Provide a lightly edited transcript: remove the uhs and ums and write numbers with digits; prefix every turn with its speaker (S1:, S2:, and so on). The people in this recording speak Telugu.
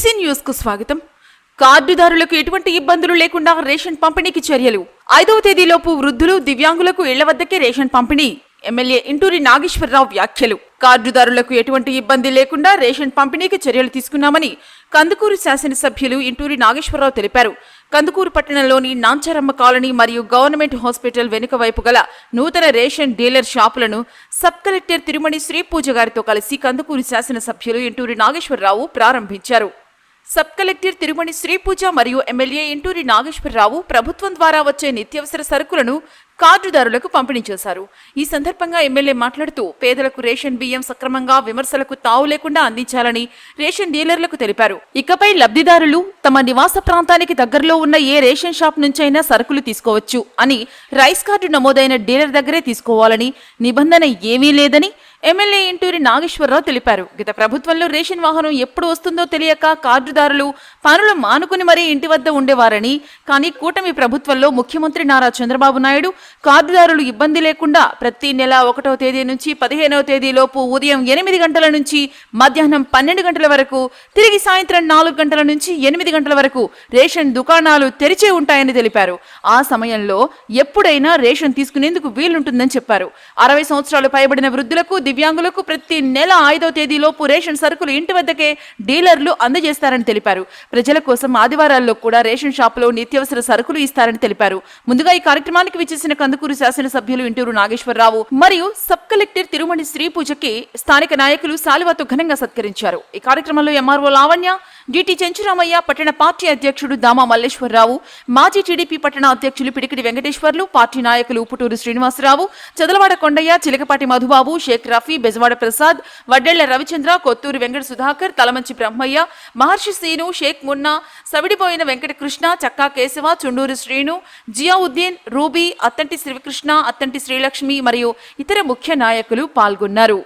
S1: బీసీ న్యూస్ కు స్వాగతం. కార్డుదారులకు ఎటువంటి ఇబ్బందులు లేకుండా రేషన్ పంపిణీకి చర్యలు. 5వ తేదీలోపు వృద్ధులు, దివ్యాంగులకు ఇళ్ల వద్దకే రేషన్ పంపిణీ. ఎమ్మెల్యే ఇంటూరి నాగేశ్వరరావు వ్యాఖ్యలు. కార్డుదారులకు ఎటువంటి ఇబ్బంది లేకుండా రేషన్ పంపిణీకి చర్యలు తీసుకున్నామని కందుకూరు శాసనసభ్యులు ఇంటూరి నాగేశ్వరరావు తెలిపారు. కందుకూరు పట్టణంలోని నాంచారమ్మ కాలనీ మరియు గవర్నమెంట్ హాస్పిటల్ వెనుక వైపు గల నూతన రేషన్ డీలర్ షాపులను సబ్ కలెక్టర్ తిరుమణి శ్రీపూజ గారితో కలిసి కందుకూరు శాసనసభ్యులు ఇంటూరి నాగేశ్వరరావు ప్రారంభించారు. సబ్ కలెక్టర్ తిరుమణి శ్రీపూజ మరియు ఎమ్మెల్యే ఇంటూరి నాగేశ్వరరావు ప్రభుత్వం ద్వారా వచ్చే నిత్యావసర సరుకులను కార్డుదారులకు పంపిణీ చేశారు. ఈ సందర్భంగా ఎమ్మెల్యే మాట్లాడుతూ పేదలకు రేషన్ బియ్యం సక్రమంగా, విమర్శలకు తావు లేకుండా అందించాలని రేషన్ డీలర్లకు తెలిపారు. ఇకపై లబ్ధిదారులు తమ నివాస ప్రాంతానికి దగ్గరలో ఉన్న ఏ రేషన్ షాప్ నుంచైనా సరుకులు తీసుకోవచ్చు అని, రైస్ కార్డు నమోదైన డీలర్ దగ్గరే తీసుకోవాలని నిబంధన ఏమీ లేదని ఎమ్మెల్యే ఇంటూరి నాగేశ్వరరావు తెలిపారు. గత ప్రభుత్వంలో రేషన్ వాహనం ఎప్పుడు వస్తుందో తెలియక కార్డుదారులు పనులు మానుకుని మరీ ఇంటి వద్ద ఉండేవారని, కానీ కూటమి ప్రభుత్వంలో ముఖ్యమంత్రి నారా చంద్రబాబు నాయుడు కార్డుదారులు ఇబ్బంది లేకుండా ప్రతి నెల 1వ తేదీ నుంచి 15వ తేదీలోపు ఉదయం 8 గంటల నుంచి మధ్యాహ్నం 12 గంటల వరకు, తిరిగి సాయంత్రం 4 గంటల నుంచి 8 గంటల వరకు రేషన్ దుకాణాలు తెరిచే ఉంటాయని తెలిపారు. ఆ సమయంలో ఎప్పుడైనా రేషన్ తీసుకునేందుకు వీలుంటుందని చెప్పారు. 60 సంవత్సరాలు పైబడిన వృద్ధులకు, దివ్యాంగులకు ప్రతి నెల 5వ తేదీలోపు రేషన్ సరుకులు ఇంటి వద్దకే డీలర్లు అందజేస్తారని తెలిపారు. ప్రజల కోసం ఆదివారాల్లో కూడా రేషన్ షాపులో నిత్యావసర సరుకులు ఇస్తారని తెలిపారు. ముందుగా ఈ కార్యక్రమానికి విచ్చేసిన కందుకూరు శాసనసభ్యులు ఇంటూరు నాగేశ్వరరావు మరియు సబ్ కలెక్టర్ తిరుమణి శ్రీపూజకి స్థానిక నాయకులు శాలువాతో ఘనంగా సత్కరించారు. ఈ కార్యక్రమంలో ఎంఆర్ఓ లావణ్య, డిటి చెంచురామయ్య, పట్టణ పార్టీ అధ్యక్షుడు దామా మల్లేశ్వరరావు, మాజీ టీడీపీ పట్టణ అధ్యక్షులు పిడికిడి వెంకటేశ్వర్లు, పార్టీ నాయకులు ఉపుటూరు శ్రీనివాసరావు, చదలవాడ కొండయ్య, చిలకపాటి మధుబాబు, షేక్ రఫీ, బెజవాడ ప్రసాద్, వడ్డెళ్ల రవిచంద్ర, కొత్తూరు వెంకట సుధాకర్, తలమంచి బ్రహ్మయ్య, మహర్షి సీను, షేక్ మున్నా, సవిడిపోయిన వెంకటకృష్ణ, చక్కా కేశవ, చుండూరు శ్రీను, జియావుద్దీన్, రూబీ, అత్తంటి శ్రీకృష్ణ, అత్తంటి శ్రీలక్ష్మి మరియు ఇతర ముఖ్య నాయకులు పాల్గొన్నారు.